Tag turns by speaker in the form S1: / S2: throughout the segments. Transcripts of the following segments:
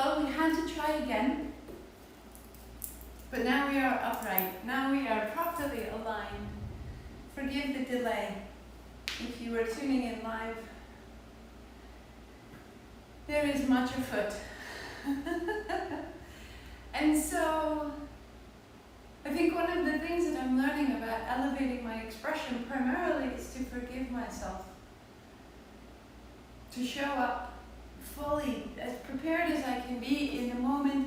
S1: Well, we had to try again, but now we are upright. Now we are properly aligned. Forgive the delay. If you were tuning in live, there is much afoot. And so, I think one of the things that I'm learning about elevating my expression primarily is to forgive myself. To show up fully, as prepared as I can be in the moment.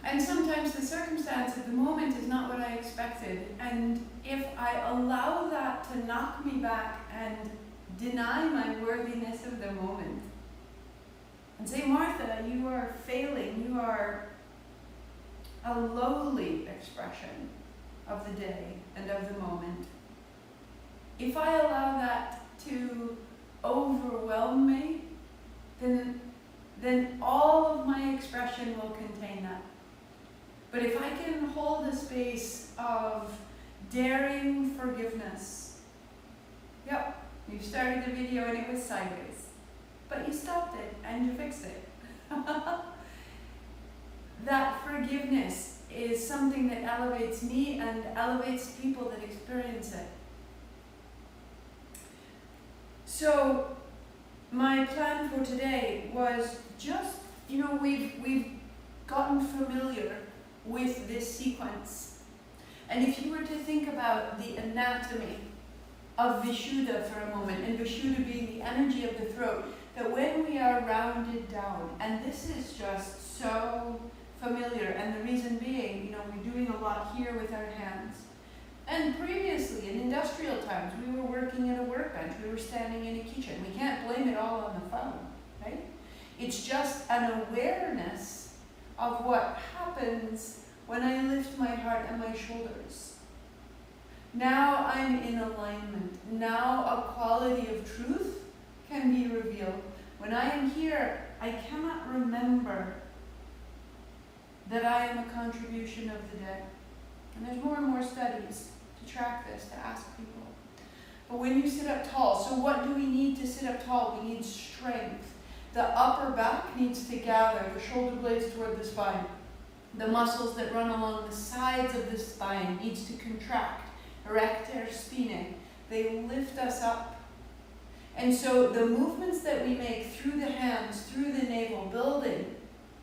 S1: And sometimes the circumstance of the moment is not what I expected. And if I allow that to knock me back and deny my worthiness of the moment, and say, Martha, you are failing, you are a lowly expression of the day and of the moment. If I allow that to overwhelm me, then all of my expression will contain that. But if I can hold a space of daring forgiveness, yep, you started the video and it was sideways, but you stopped it and you fixed it. That forgiveness is something that elevates me and elevates people that experience it. So my plan for today was just, we've gotten familiar with this sequence. And if you were to think about the anatomy of Vishuddha for a moment, and Vishuddha being the energy of the throat, that when we are rounded down, and this is just so familiar, and the reason being, we're doing a lot here with our hands. And previously, in industrial times, we were working at a workbench, we were standing in a kitchen. We can't blame it all on the phone, right? It's just an awareness of what happens when I lift my heart and my shoulders. Now I'm in alignment. Now a quality of truth can be revealed. When I am here, I cannot remember that I am a contribution of the day. And there's more and more studies to track this, to ask people. But when you sit up tall, so what do we need to sit up tall? We need strength. The upper back needs to gather, the shoulder blades toward the spine. The muscles that run along the sides of the spine needs to contract. Erector spinae. They lift us up. And so the movements that we make through the hands, through the navel, building,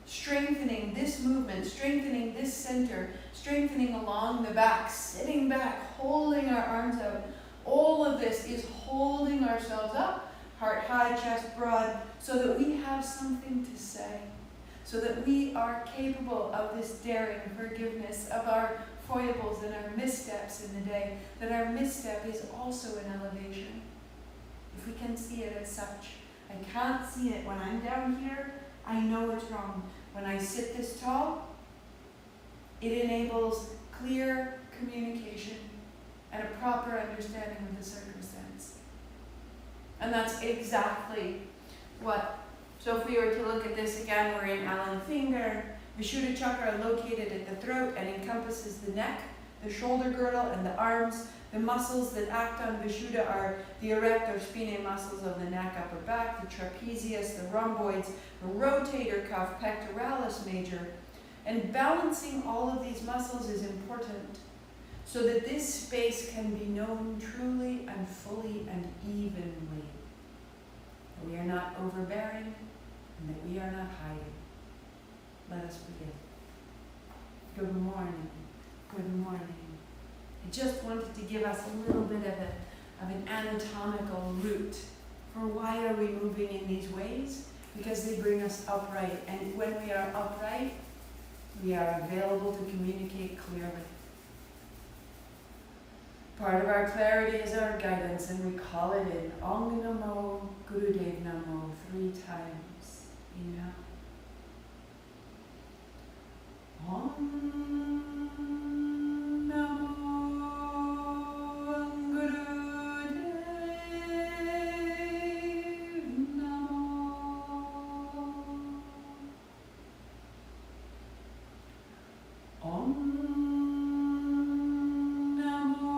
S1: strengthening this movement, strengthening this center, strengthening along the back, sitting back, holding our arms out. All of this is holding ourselves up, heart high, chest broad, so that we have something to say, so that we are capable of this daring forgiveness of our foibles and our missteps in the day, that our misstep is also an elevation, if we can see it as such. I can't see it when I'm down here. I know it's wrong. When I sit this tall, it enables clear communication and a proper understanding of the circumstance. And that's exactly what, so if we were to look at this again, we're in Allen finger. Vishuddha chakra located at the throat and encompasses the neck, the shoulder girdle, and the arms. The muscles that act on Vishuddha are the erector spinae muscles of the neck, upper back, the trapezius, the rhomboids, the rotator cuff, pectoralis major. And balancing all of these muscles is important so that this space can be known truly and fully and evenly. That we are not overbearing and that we are not hiding. Let us begin. Good morning. Good morning. I just wanted to give us a little bit of an anatomical route for why are we moving in these ways? Because they bring us upright. And when we are upright, we are available to communicate clearly. Part of our clarity is our guidance, and we call it in Om Namo Gurudev Namo 3 times. Inhale. Om Namo Gurudev Namo. Om Namo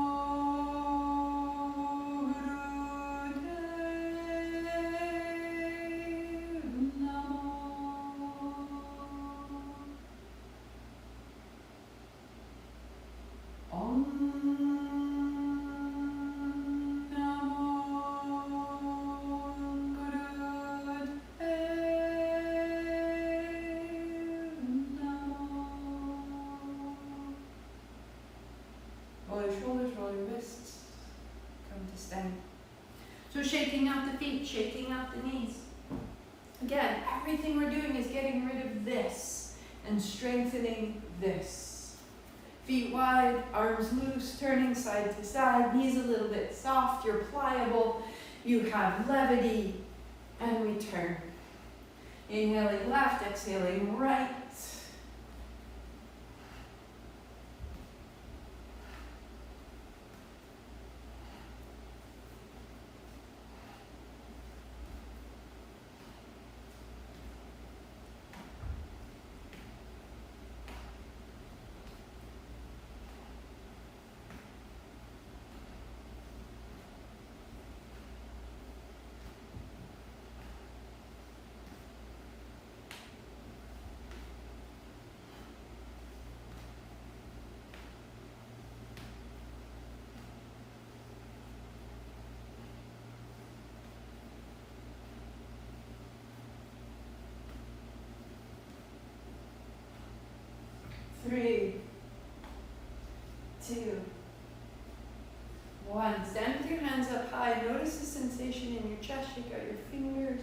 S1: shaking out the feet, shaking out the knees. Again, everything we're doing is getting rid of this and strengthening this. Feet wide, arms loose, turning side to side, knees a little bit soft, you're pliable, you have levity, and we turn. Inhaling left, exhaling right. Three, two, one. Stand with your hands up high. Notice the sensation in your chest. Shake out your fingers,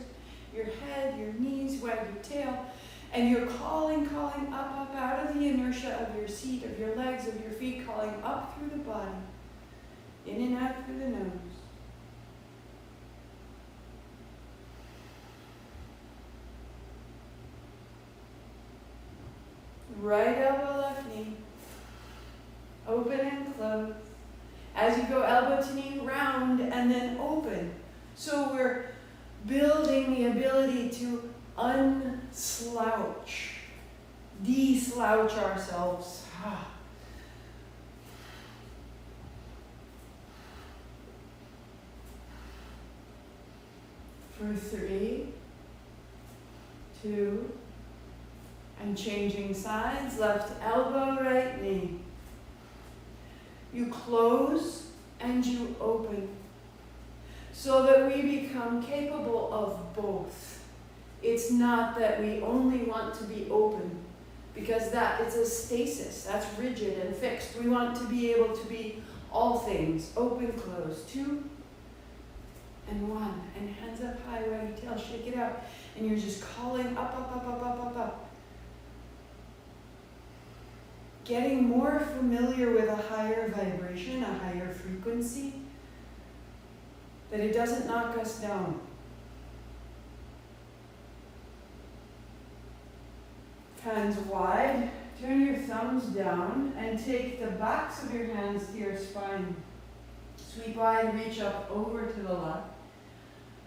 S1: your head, your knees, wag your tail. And you're calling up out of the inertia of your seat, of your legs, of your feet, calling up through the body, in and out through the nose. Right elbow, left knee. Open and close. As you go elbow to knee, round and then open. So we're building the ability to unslouch, de-slouch ourselves. For 3, 2, and changing sides, left elbow, right knee. You close and you open so that we become capable of both. It's not that we only want to be open because that is a stasis, that's rigid and fixed. We want to be able to be all things, open, close, 2 and 1, and hands up high, wag your tail, shake it out, and you're just calling up. Getting more familiar with a higher vibration, a higher frequency, that it doesn't knock us down. Hands wide, turn your thumbs down and take the backs of your hands to your spine. Sweep wide, reach up over to the left.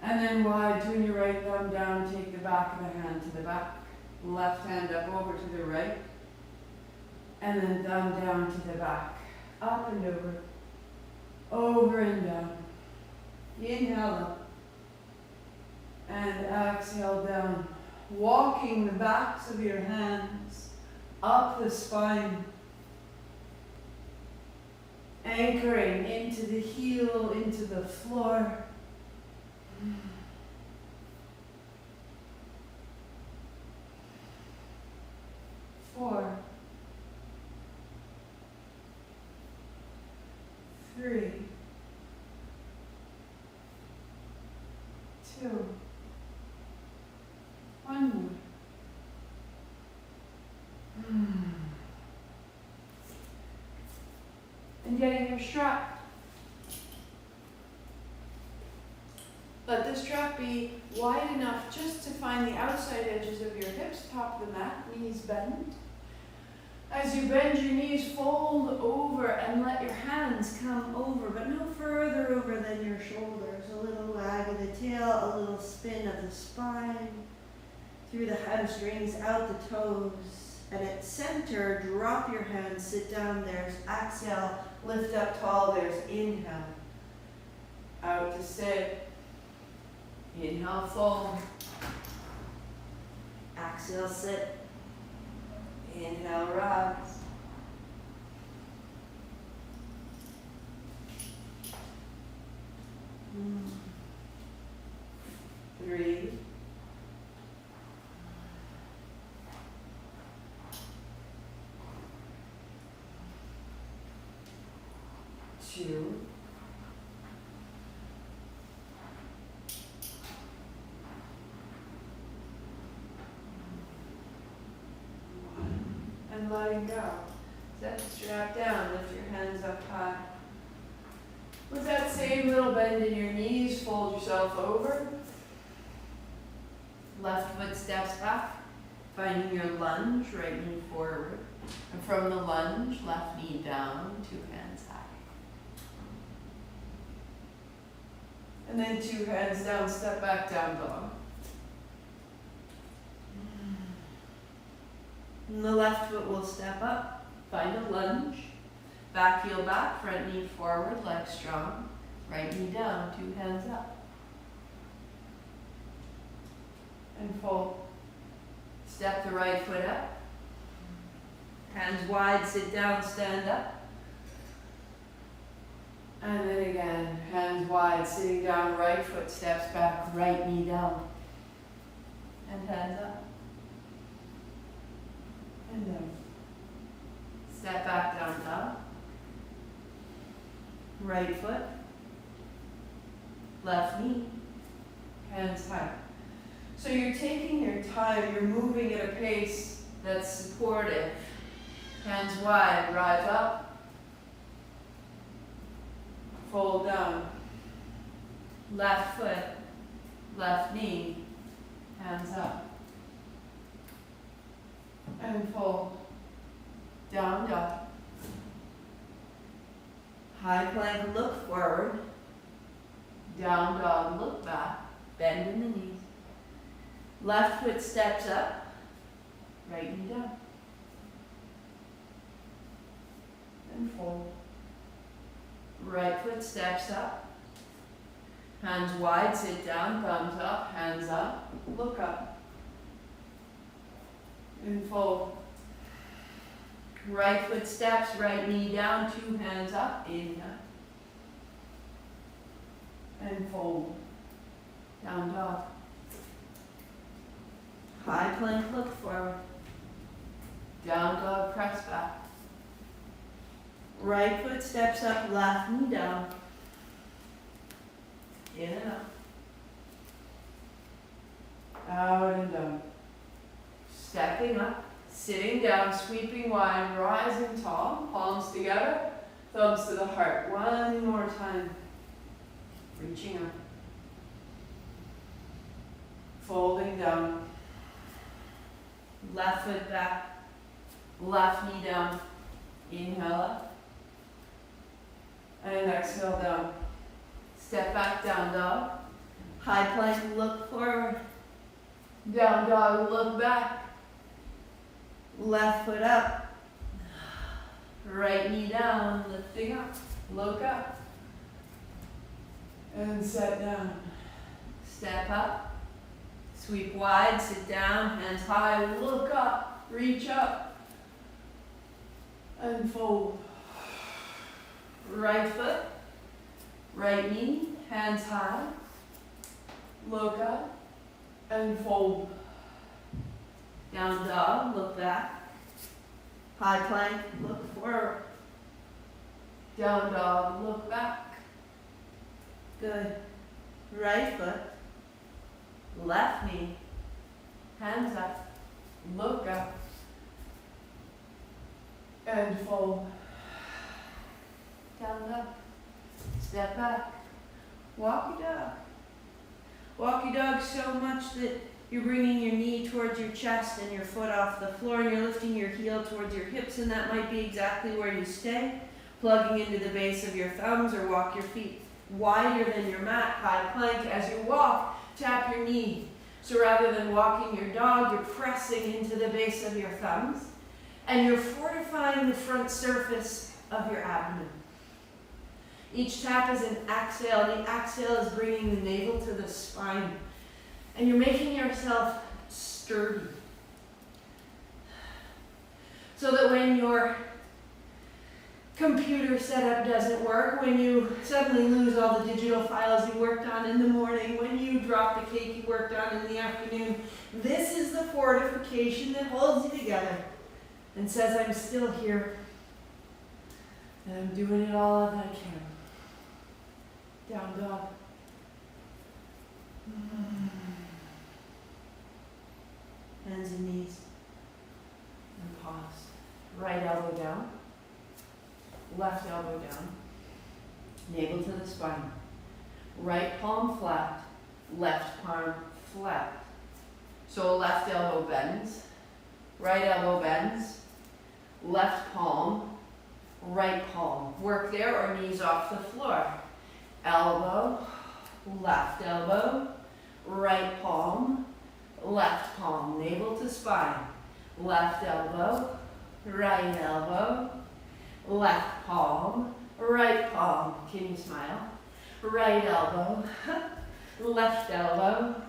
S1: And then wide, turn your right thumb down, take the back of the hand to the back. Left hand up over to the right. And then thumb down to the back. Up and over. Over and down. Inhale up. And exhale down. Walking the backs of your hands up the spine. Anchoring into the heel, into the floor. 4, 3, 2, 1 more. And getting your strap. Let the strap be wide enough just to find the outside edges of your hips, top of the mat, knees bend. As you bend your knees, fold over and let your hands come over, but no further over than your shoulders. A little wag of the tail, a little spin of the spine, through the hamstrings, out the toes. And at center, drop your hands, sit down, there's exhale, lift up tall, there's inhale. Out to sit, inhale, fold. Exhale, sit. Inhale, rise. Three. 2, letting go. Set the strap down, lift your hands up high. With that same little bend in your knees, fold yourself over. Left foot steps back, finding your lunge, right knee forward. And from the lunge, left knee down, 2 hands high. And then 2 hands down, step back, down dog. And the left foot will step up, find a lunge. Back heel back, front knee forward, leg strong. Right knee down, 2 hands up. And fold. Step the right foot up. Hands wide, sit down, stand up. And then again, hands wide, sitting down, right foot steps back, right knee down. And hands up. And down. Step back, down dog. Right foot. Left knee. Hands high. So you're taking your time, you're moving at a pace that's supportive. Hands wide, rise up. Fold down. Left foot, left knee, hands up. And fold. Down dog. High plank, look forward. Down dog, look back. Bend in the knees. Left foot steps up. Right knee down. And fold. Right foot steps up. Hands wide, sit down, thumbs up, hands up, look up. And fold. Right foot steps, right knee down, 2 hands up, inhale. And fold. Down dog. High plank, look forward. Down dog, press back. Right foot steps up, left knee down. In and out. Out and down. Stepping up, sitting down, sweeping wide, rising tall, palms together, thumbs to the heart. One more time. Reaching up. Folding down. Left foot back, left knee down. Inhale up. And exhale down. Step back, down dog. High plank, look forward. Down dog, look back. Left foot up. Right knee down, lifting up. Look up. And set down. Step up. Sweep wide, sit down, hands high, look up, reach up. And fold. Right foot, right knee, hands high, look up, and fold. Down dog, look back. High plank, look forward. Down dog, look back. Good. Right foot, left knee, hands up, look up, and fold. Down dog. Step back. Walkie dog. Walkie dog so much that you're bringing your knee towards your chest and your foot off the floor, and you're lifting your heel towards your hips, and that might be exactly where you stay. Plugging into the base of your thumbs, or walk your feet wider than your mat. High plank. As you walk, tap your knee. So rather than walking your dog, you're pressing into the base of your thumbs, and you're fortifying the front surface of your abdomen. Each tap is an exhale. The exhale is bringing the navel to the spine. And you're making yourself sturdy. So that when your computer setup doesn't work, when you suddenly lose all the digital files you worked on in the morning, when you drop the cake you worked on in the afternoon, this is the fortification that holds you together and says, I'm still here. And I'm doing it all that I can. Down dog. Hands and knees. And pause.
S2: the spine. Right palm flat, left palm flat. So left elbow bends, right elbow bends, left palm, right palm. Work there or knees off the floor. Elbow, left elbow, right palm, left palm, navel to spine. Left elbow, right elbow, left palm, right palm. Can you smile? Right elbow, left elbow,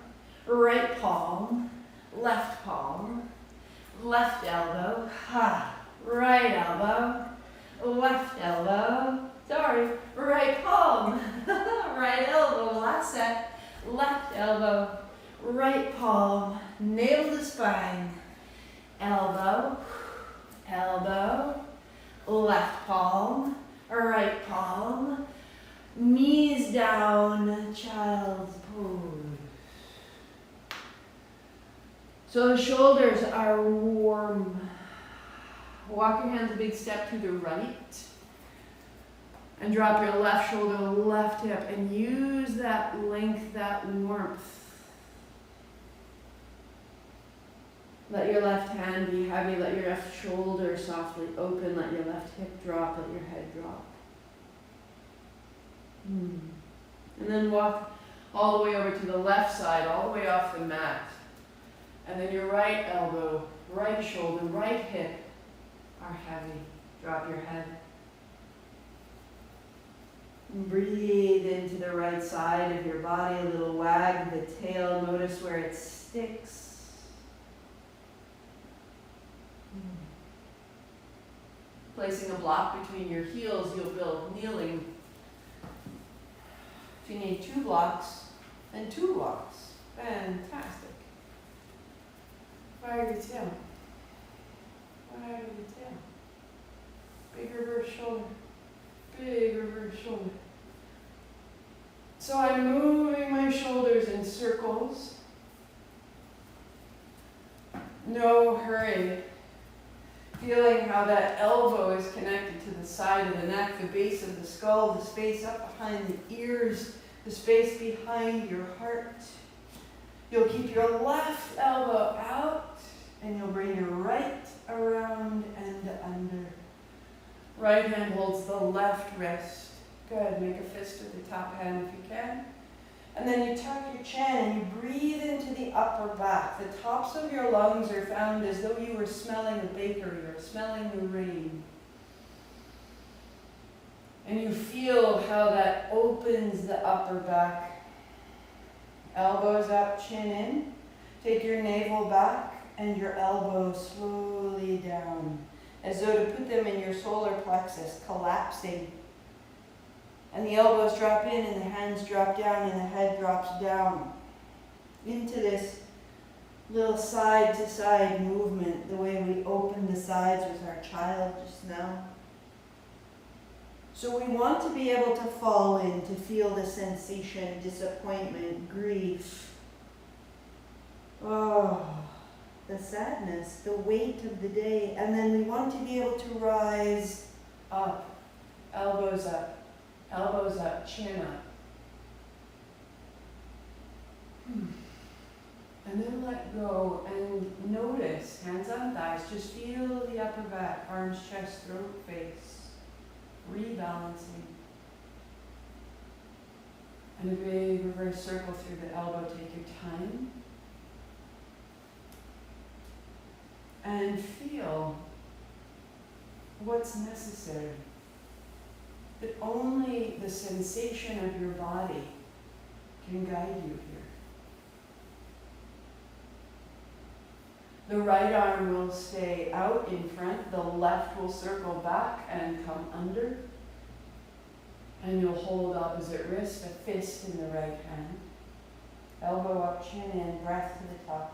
S2: right palm, left palm, left elbow, right elbow, left elbow, sorry, right palm, right elbow, last set, left elbow, right palm, navel to spine, elbow, elbow, left palm, right palm, knees down, child's pose. So the shoulders are warm. Walk your hands a big step to the right. And drop your left shoulder, left hip, and use that length, that warmth. Let your left hand be heavy, let your left shoulder softly open, let your left hip drop, let your head drop. And then walk all the way over to the left side, all the way off the mat. And then your right elbow, right shoulder, right hip are heavy. Drop your head. And breathe into the right side of your body, a little wag the tail. Notice where it sticks. Placing a block between your heels, you'll build kneeling. If you need 2 blocks, then 2 blocks. Fantastic. Wag your tail. Wag your tail. Big reverse shoulder. Big reverse shoulder. So I'm moving my shoulders in circles. No hurry. Feeling how that elbow is connected to the side of the neck, the base of the skull, the space up behind the ears, the space behind your heart. You'll keep your left elbow out and you'll bring your right around and under. Right hand holds the left wrist. Good, make a fist with the top hand if you can. And then you tuck your chin and you breathe into the upper back. The tops of your lungs are found as though you were smelling a bakery or smelling the rain. And you feel how that opens the upper back. Elbows up, chin in. Take your navel back and your elbows slowly down, as though to put them in your solar plexus, collapsing. And the elbows drop in and the hands drop down and the head drops down into this little side to side movement, the way we opened the sides with our child just now. So we want to be able to fall in, to feel the sensation, disappointment, grief. The sadness, the weight of the day. And then we want to be able to rise up, elbows up. Elbows up, chin up. And then let go and notice, hands on thighs, just feel the upper back, arms, chest, throat, face, rebalancing. And a big reverse circle through the elbow, take your time. And feel what's necessary. That only the sensation of your body can guide you here. The right arm will stay out in front, the left will circle back and come under. And you'll hold opposite wrist, a fist in the right hand. Elbow up, chin in, breath to the top.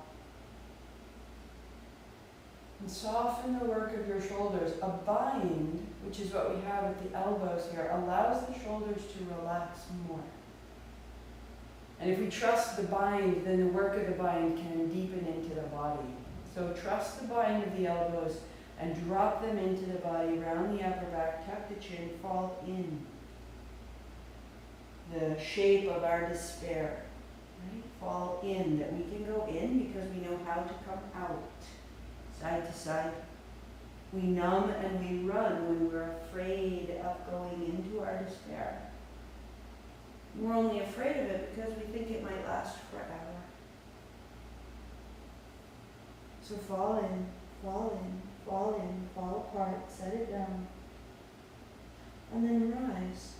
S2: And soften the work of your shoulders. A bind, which is what we have at the elbows here, allows the shoulders to relax more. And if we trust the bind, then the work of the bind can deepen into the body. So trust the bind of the elbows and drop them into the body, round the upper back, tuck the chin, fall in. the shape of our despair. Right? Fall in, that we can go in because we know how to come out, side to side. We numb and we run when we're afraid of going into our despair. We're only afraid of it because we think it might last forever. So fall in, fall in, fall in, fall apart, set it down, and then rise.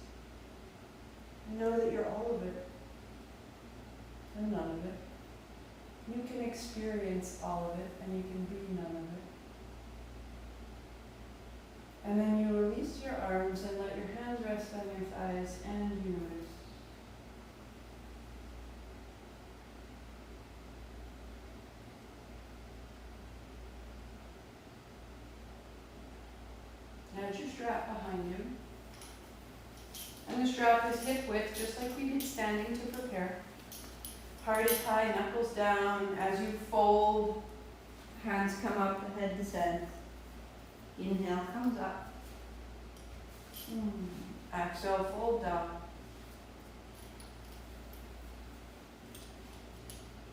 S2: And know that you're all of it and none of it. You can experience all of it and you can be none of it. And then you release your arms and let your hands rest on your thighs and you release. Now your strap behind you. And the strap is hip width, just like we did standing to prepare. Heart is high, knuckles down. As you fold, hands come up, the head descends. Inhale comes up. Exhale, fold down.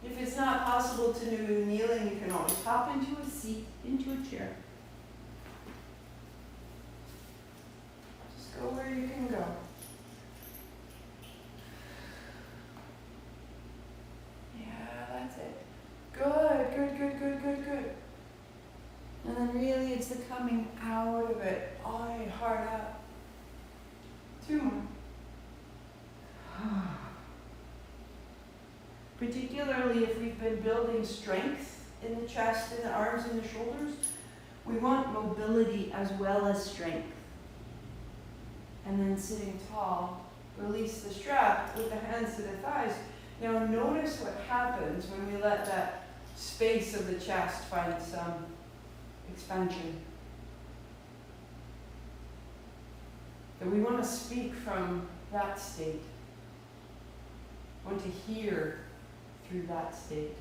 S2: If it's not possible to do kneeling, you can always hop into a seat, into a chair. Just go where you can go. Yeah, that's it. Good, good, good, good, good, good. And then really it's the coming out of it. Heart up. 2 more. Particularly if we've been building strength in the chest, in the arms, and the shoulders, we want mobility as well as strength. And then sitting tall, release the strap with the hands to the thighs. Now notice what happens when we let that space of the chest find some expansion. That we want to speak from that state. Want to hear through that state.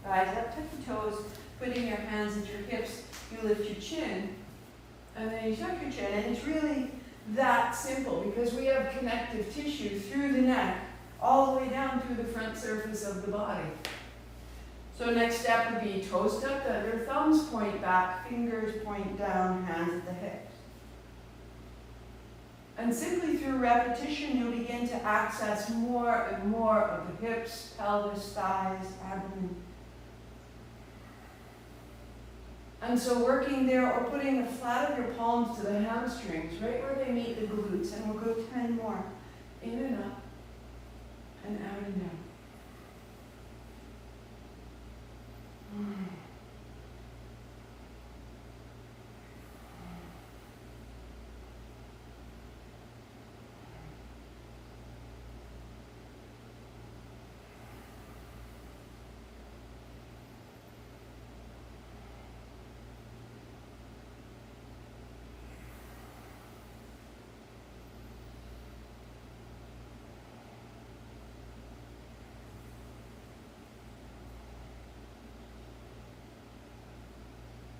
S2: Eyes up, tuck your toes, putting your hands at your hips, you lift your chin, and then you tuck your chin, and it's really that simple because we have connective tissue through the neck, all the way down through the front surface of the body. So next step would be toes tucked under, thumbs point back, fingers point down, hands at the hips. And simply through repetition, you'll begin to access more and more of the hips, pelvis, thighs, abdomen. And so working there or putting the flat of your palms to the hamstrings, right where they meet the glutes, and we'll go 10 more. In and up, and out and down.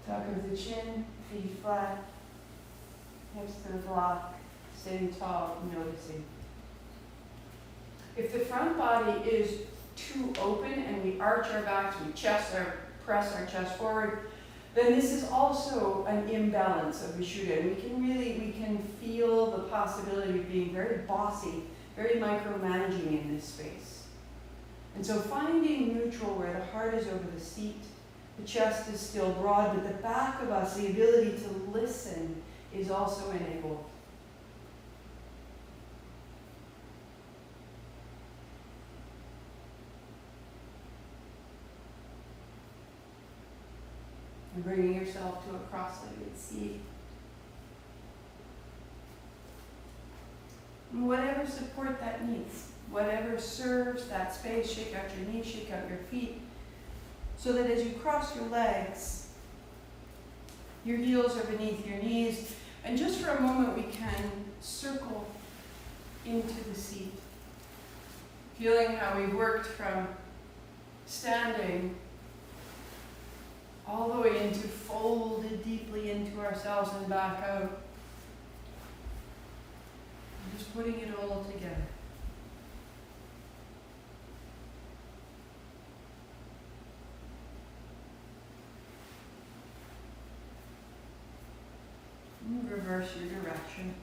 S2: Tuck of the chin, feet flat, hips to the block, sitting tall, noticing. If the front body is too open and we arch our backs, we press our chest forward, then this is also an imbalance of Vishuddha. And we can feel the possibility of being very bossy, very micromanaging in this space. And so finding neutral where the heart is over the seat, the chest is still broad, but the back of us, the ability to listen, is also enabled. And bringing yourself to a cross-legged seat. And whatever support that needs, whatever serves that space, shake out your knees, shake out your feet, so that as you cross your legs, your heels are beneath your knees, and just for a moment we can circle into the seat, feeling how we've worked from standing all the way into folded deeply into ourselves and back out. And just putting it all together. reverse your direction.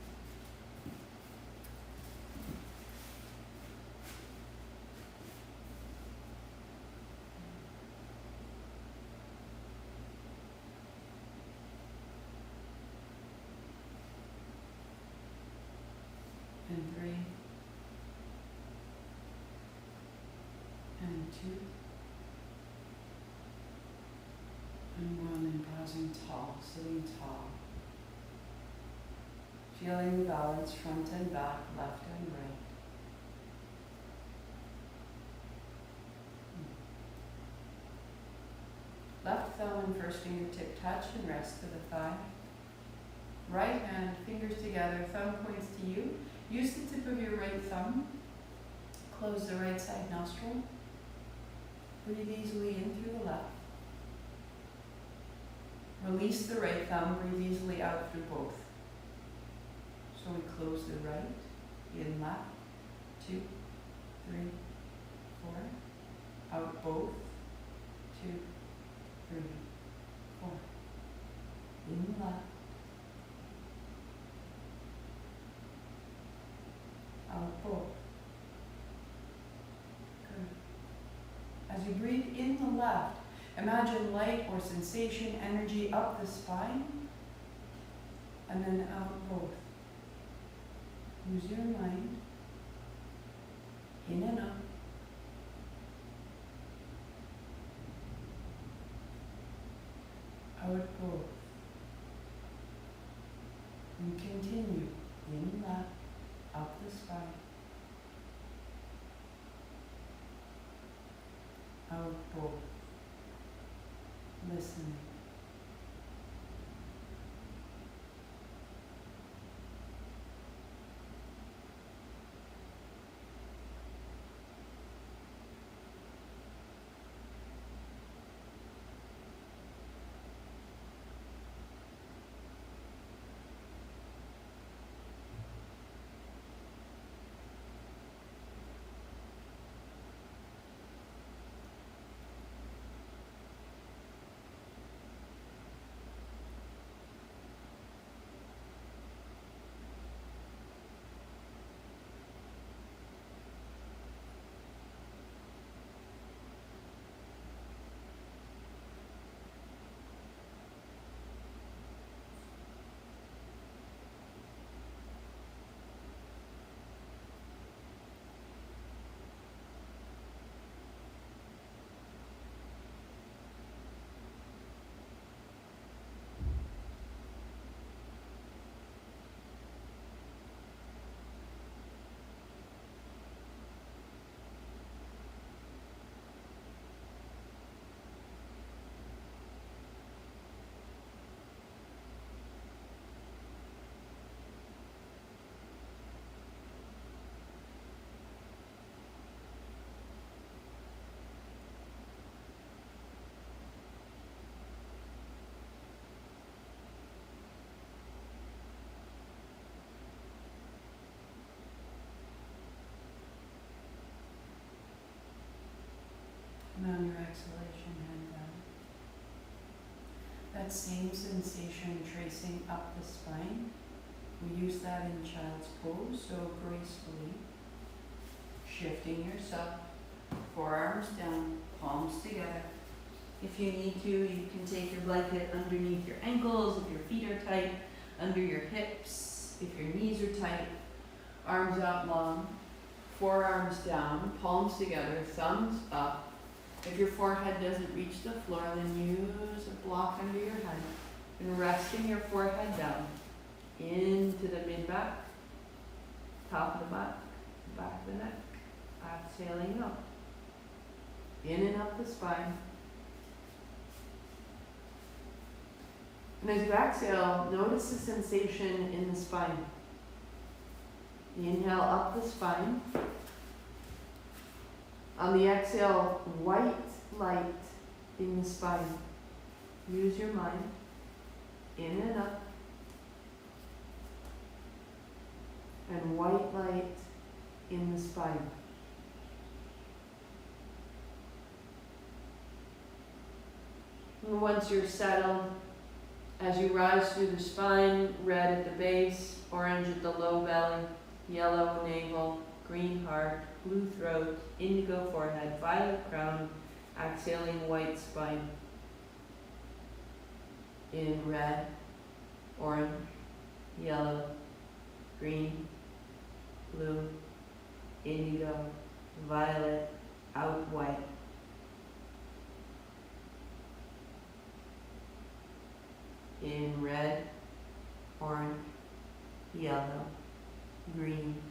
S2: And 3. And 2. And 1, and pausing tall, sitting tall. Feeling the balance front and back, left and right. Left thumb and first fingertip touch and rest to the thigh. Right hand, fingers together, thumb points to you. Use the tip of your right thumb. Close the right side nostril. Breathe easily in through the left. Release the right thumb, breathe easily out through both. So we close the right, in left, 2, 3, 4. Out both, 2, 3, 4. In left. Out both. Good. As you breathe in the left, imagine light or sensation, energy up the spine, and then out both. Use your mind. In and up. Out both. And continue. In left, up the spine. Out both. Listening. And on your exhalation, hand down. That same sensation tracing up the spine, we use that in child's pose, so gracefully. Shifting yourself, forearms down, palms together. If you need to, you can take your blanket underneath your ankles, if your feet are tight, under your hips, if your knees are tight, arms out long, forearms down, palms together, thumbs up. If your forehead doesn't reach the floor, then use a block under your head and resting your forehead down into the mid-back, top of the back, back of the neck, exhaling up, in and up the spine. And as you exhale, notice the sensation in the spine. Inhale up the spine. On the exhale, white light in the spine. Use your mind. In and up. And white light in the spine. And once you're settled, As you rise through the spine, red at the base, orange at the low belly, yellow navel, green heart, blue throat, indigo forehead, violet crown, exhaling white spine. In red, orange, yellow, green, blue, indigo, violet, out white. In red, orange, yellow, green,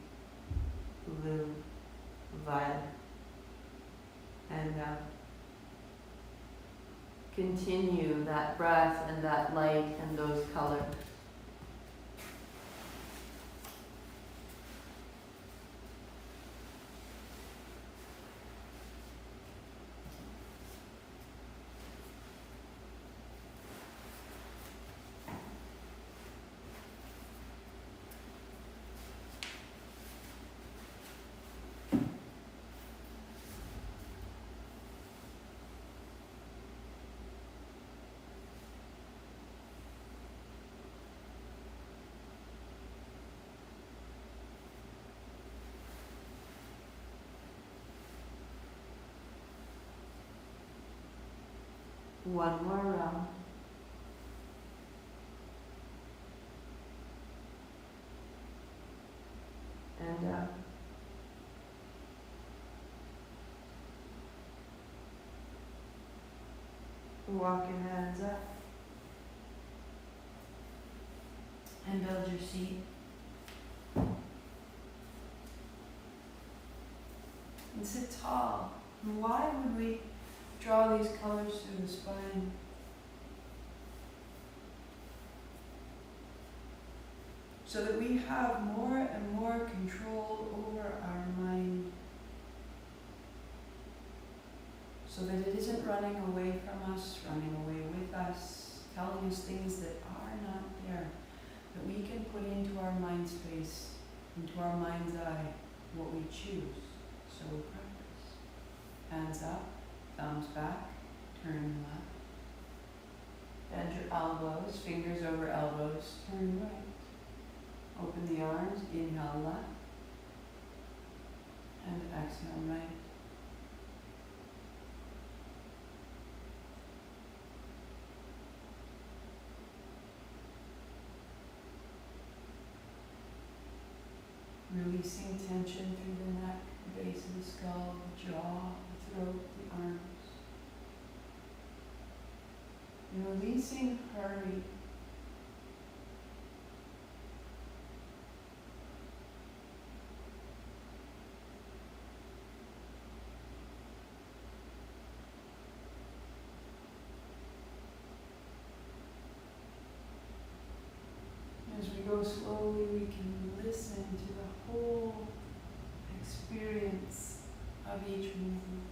S2: blue, violet, and out. Continue that breath and that light and those colors. One more round. And out. Walk your hands up. And build your seat. And sit tall. And why would we draw these colors through the spine? So that we have more and more control over our mind. So that it isn't running away from us, running away with us, telling us things that are not there. That we can put into our mind space, into our mind's eye, what we choose. So we practice. Hands up. Thumbs back, turn left. Bend your elbows, fingers over elbows, turn right. Open the arms, inhale left. And exhale right. Releasing tension through the neck, the base of the skull, the jaw, the throat, the arms. And releasing hurry. As we go slowly, we can listen to the whole experience of each movement.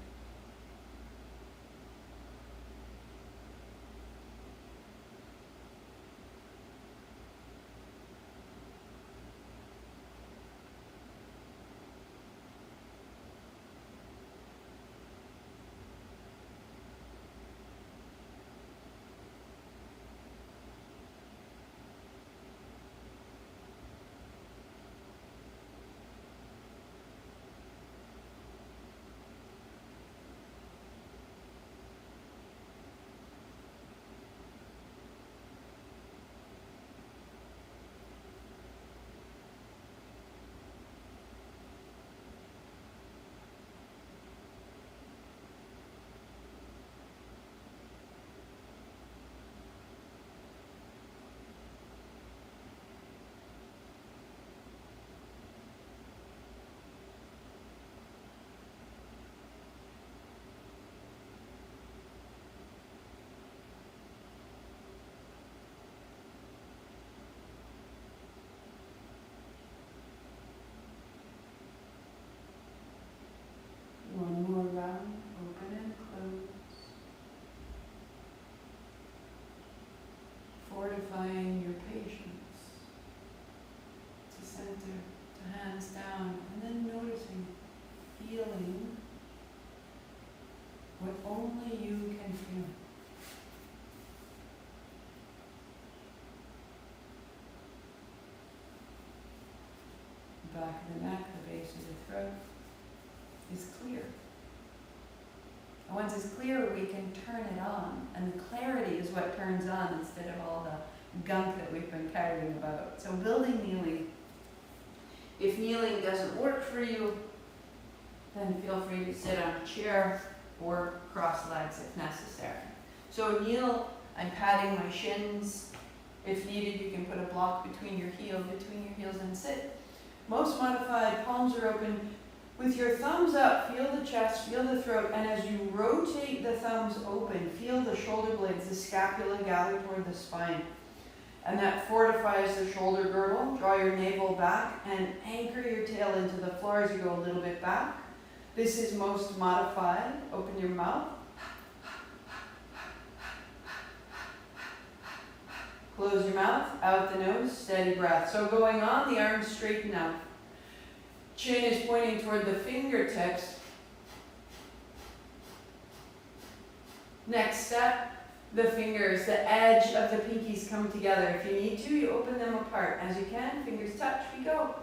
S2: One more round, open and close. Fortifying your patience to center, to hands down, and then noticing, feeling what only you can feel. back of the neck, the base of the throat is clear. And once it's clear, we can turn it on. And the clarity is what turns on instead of all the gunk that we've been carrying about. So building kneeling. If kneeling doesn't work for you, then feel free to sit on a chair or cross legs if necessary. So kneel, I'm patting my shins. If needed, you can put a block between your heels and sit. Most modified, palms are open. With your thumbs up, feel the chest, feel the throat, and as you rotate the thumbs open, feel the shoulder blades, the scapula gather toward the spine. And that fortifies the shoulder girdle. Draw your navel back and anchor your tail into the floor as you go a little bit back. This is most modified. Open your mouth. Close your mouth, out the nose, steady breath. So going on, the arms straighten out. Chin is pointing toward the fingertips. Next step, the fingers, the edge of the pinkies come together. If you need to, you open them apart. As you can, fingers touch, we go.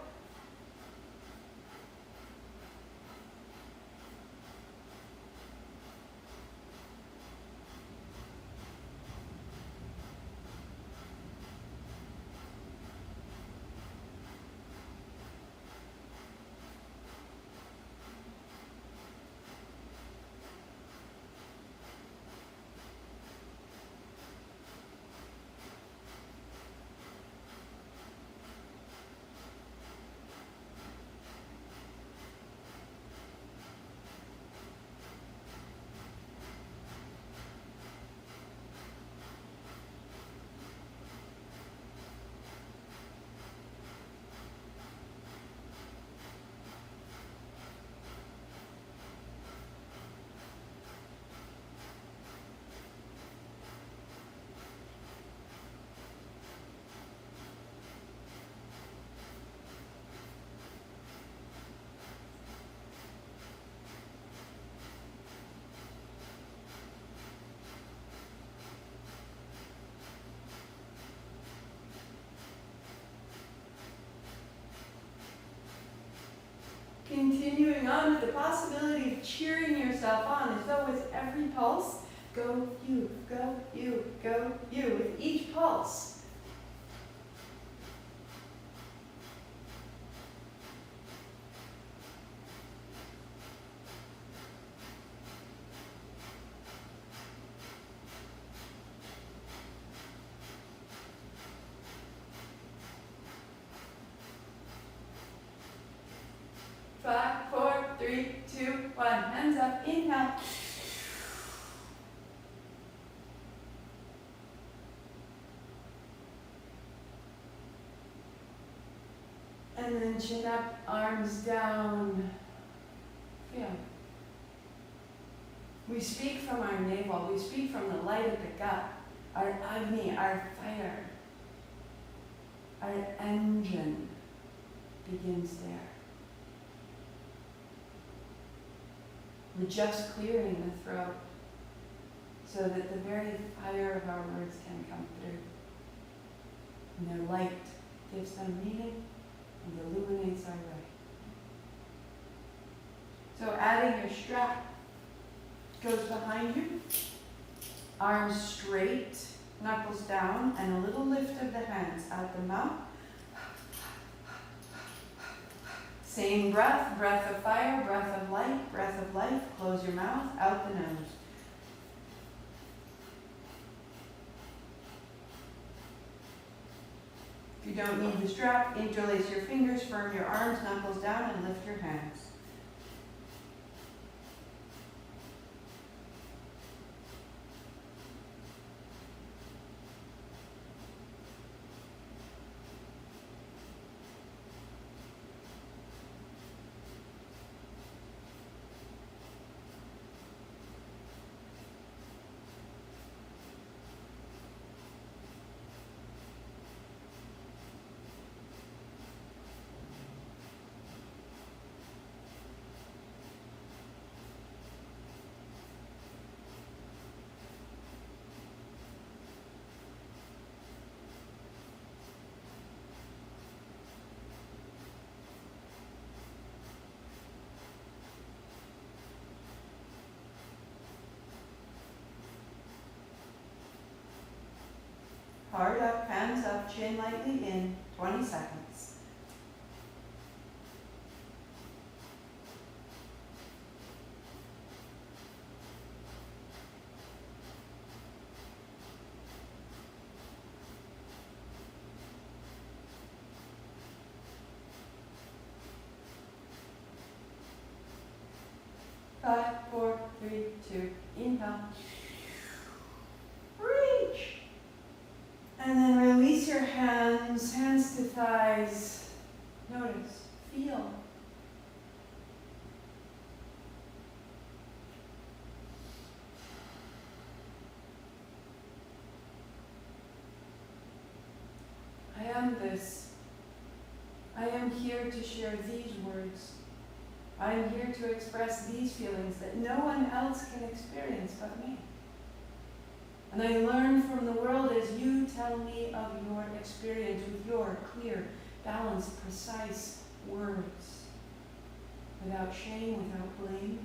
S2: Continuing on with the possibility of cheering yourself on, as though with every pulse, go you, go you, go you. With each pulse, Five, four, three, two, one. Hands up. Inhale. And then chin up, arms down. Feel. We speak from our navel. We speak from the light of the gut. Our Agni, our fire. Our engine begins there. We're just clearing the throat so that the very fire of our words can come through. And their light gives them meaning and illuminates our way. So adding your strap goes behind you, arms straight, knuckles down, and a little lift of the hands out the mouth. Same breath, breath of fire, breath of light, breath of life. Close your mouth, out the nose. If you don't need the strap, interlace your fingers, firm your arms, knuckles down, and lift your hands. heart up, hands up, chin lightly in, 20 seconds. Five, four, three, two, inhale. Reach. And then release your hands, hands to thighs. Notice, feel. I am this. I am here to share these words. I am here to express these feelings that no one else can experience but me. And I learn from the world as you tell me of your experience with your clear, balanced, precise words. Without shame, without blame.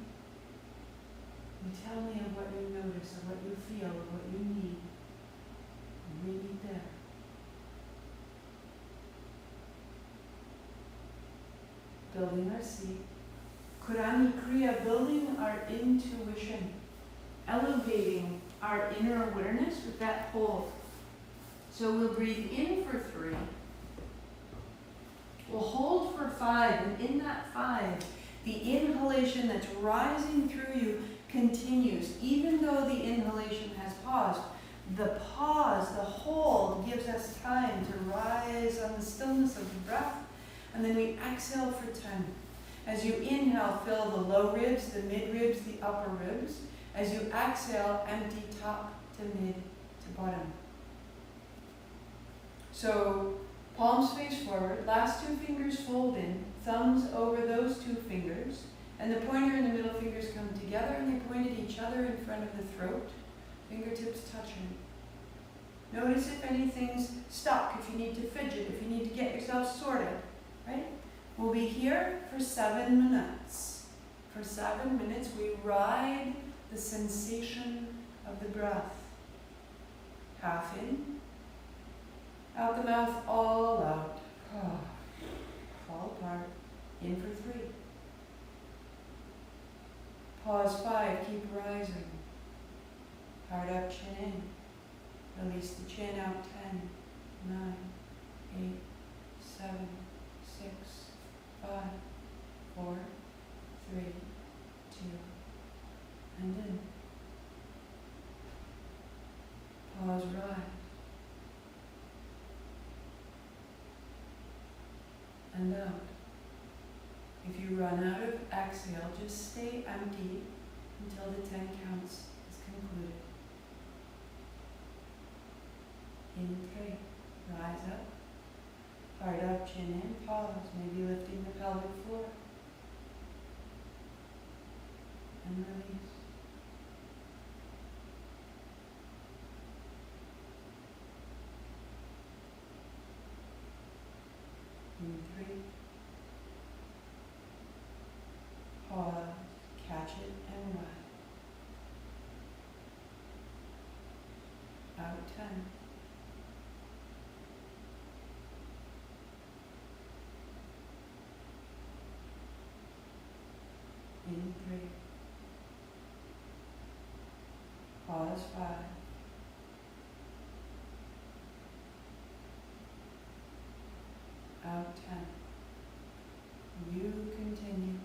S2: You tell me of what you notice, of what you feel, of what you need. And we meet there. Building our seat. Kurani Kriya, building our intuition. Elevating our inner awareness with that hold. So we'll breathe in for 3. We'll hold for 5, and in that 5, the inhalation that's rising through you continues. Even though the inhalation has paused, the pause, the hold, gives us time to rise on the stillness of the breath, and then we exhale for 10. As you inhale, fill the low ribs, the mid ribs, the upper ribs. As you exhale, empty top to mid to bottom. So, palms face forward, last 2 fingers fold in, thumbs over those 2 fingers, and the pointer and the middle fingers come together and they point at each other in front of the throat, fingertips touching. Notice if anything's stuck, if you need to fidget, if you need to get yourself sorted, right? We'll be here for 7 minutes. For 7 minutes, we ride the sensation of the breath. Half in, out the mouth, all out. Fall apart, in for 3. Pause 5, keep rising. Heart up, chin in. Release the chin out, 10, 9, 8, 7, 6, 5, 4, 3, 2, and in. Pause, rise. And out. If you run out of exhale, just stay empty until the 10 counts is concluded. In 3, rise up. Heart up, chin in, pause, maybe lifting the pelvic floor. And release. In 3. Pause, catch it, and ride. Out 10. In 3. Pause 5. Out 10. You continue.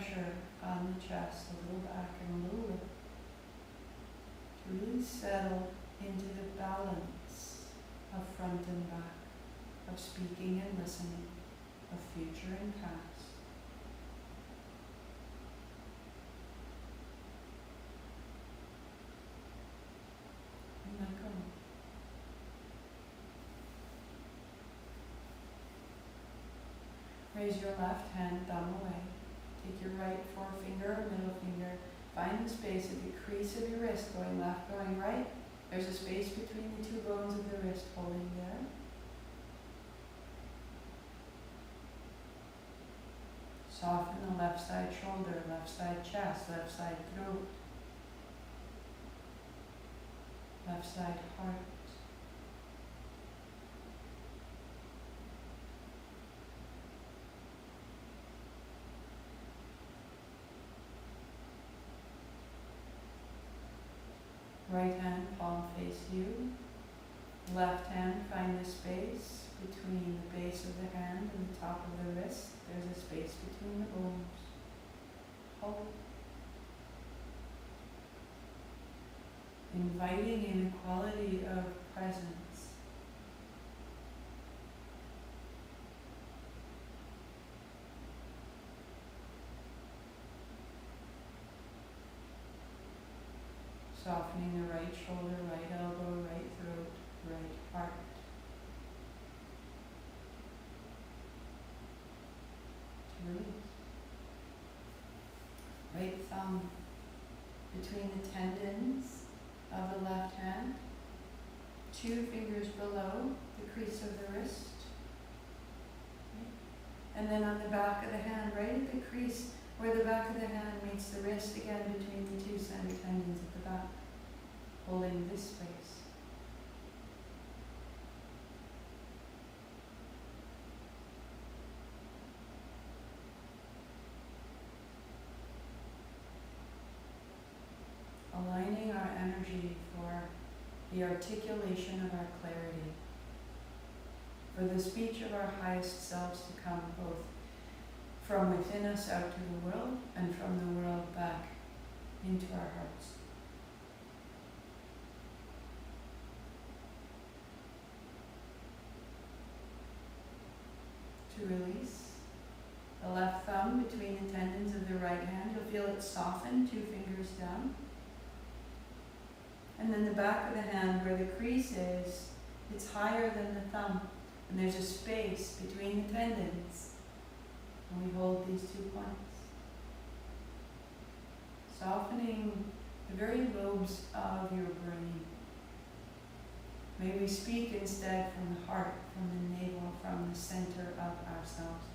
S2: pressure on the chest, a little back and a little lip, to really settle into the balance of front and back, of speaking and listening, of future and past. And let go. Raise your left hand, thumb away. Take your right forefinger or middle finger. Find the space at the crease of your wrist, going left, going right. There's a space between the two bones of the wrist, holding there. Soften the left side shoulder, left side chest, left side throat, left side heart. Right hand, palm face you. Left hand, find the space between the base of the hand and the top of the wrist. There's a space between the bones. Hold. Inviting in a quality of presence. Softening the right shoulder, right elbow, right throat, right heart. To release. Right thumb between the tendons of the left hand, 2 fingers below the crease of the wrist. And then on the back of the hand, right at the crease where the back of the hand meets the wrist, again between the 2 center tendons at the back, holding this space. Aligning our energy for the articulation of our clarity, for the speech of our highest selves to come both from within us out to the world and from the world back into our hearts. To release, the left thumb between the tendons of the right hand, you'll feel it soften, 2 fingers down. And then the back of the hand where the crease is, it's higher than the thumb. And there's a space between the tendons. And we hold these 2 points. Softening the very lobes of your brain. May we speak instead from the heart, from the navel, from the center of ourselves.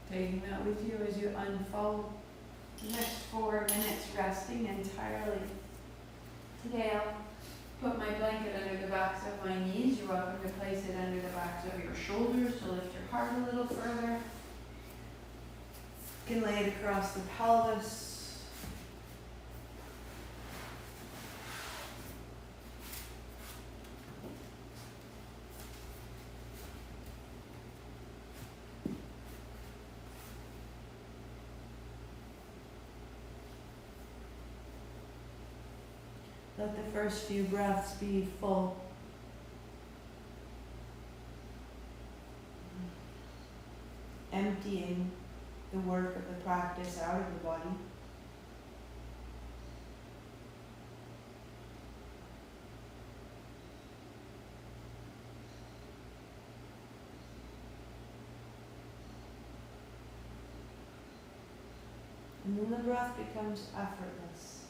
S2: Taking that with you as you unfold. Next 4 minutes resting entirely. Today I'll put my blanket under the backs of my knees. You're welcome to place it under the backs of your shoulders to lift your heart a little further. You can lay it across the pelvis. Let the first few breaths be full. Emptying the work of the practice out of the body. And then the breath becomes effortless.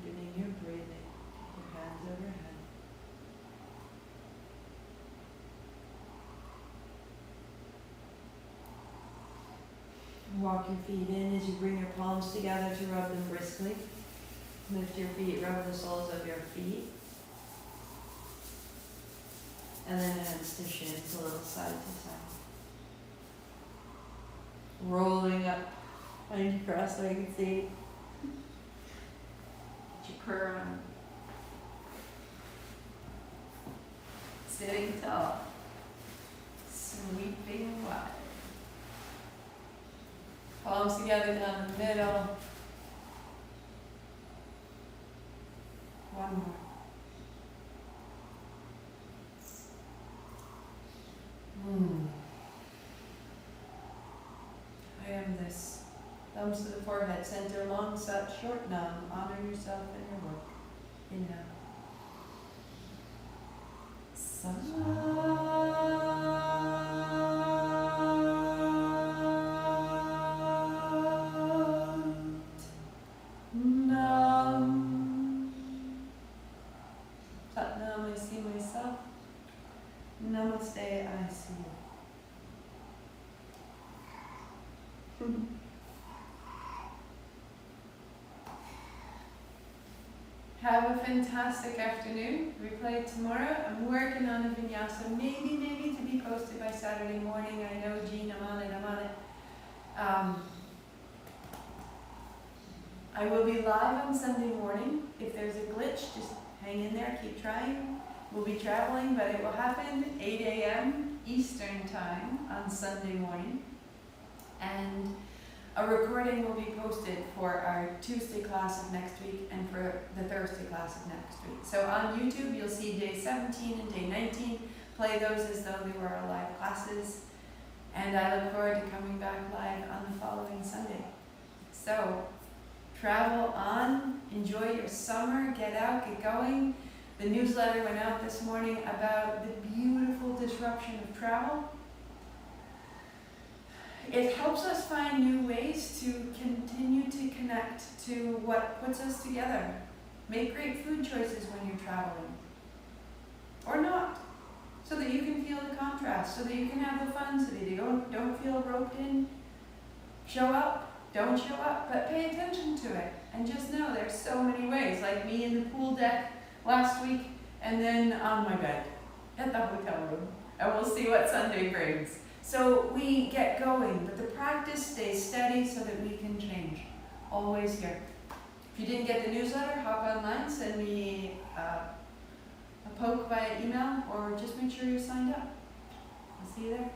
S2: deepening your breathing. Your hands overhead. Walk your feet in as you bring your palms together to rub them briskly. Lift your feet, rub the soles of your feet. And then hands to shins, a little side to side. Rolling up behind your cross-legged seat. Get your purr on.
S1: Sitting tall. Sweeping wide. Palms together down the middle. One more. I am this. Thumbs to the forehead, center long, short, numb. Honor yourself and your work. Inhale. Satnam, I see myself. Namaste, I see you. Have a fantastic afternoon. Replay tomorrow. I'm working on a vinyasa, maybe to be posted by Saturday morning. I know, Jean, I'm on it. I will be live on Sunday morning. If there's a glitch, just hang in there, keep trying. We'll be traveling, but it will happen 8 a.m. Eastern time on Sunday morning. And a recording will be posted for our Tuesday class of next week and for the Thursday class of next week. So on YouTube, you'll see day 17 and day 19. Play those as though they were our live classes. And I look forward to coming back live on the following Sunday. So travel on, enjoy your summer, get out, get going. The newsletter went out this morning about the beautiful disruption of travel. It helps us find new ways to continue to connect to what puts us together. Make great food choices when you're traveling. Or not. So that you can feel the contrast, so that you can have the fun, so that you don't feel roped in. Show up, don't show up, but pay attention to it. And just know there's so many ways, like me in the pool deck last week, and then on my bed at the hotel room. And we'll see what Sunday brings. So we get going, but the practice stays steady so that we can change. Always here. If you didn't get the newsletter, hop online, send me a poke via email, or just make sure you're signed up. I'll see you there.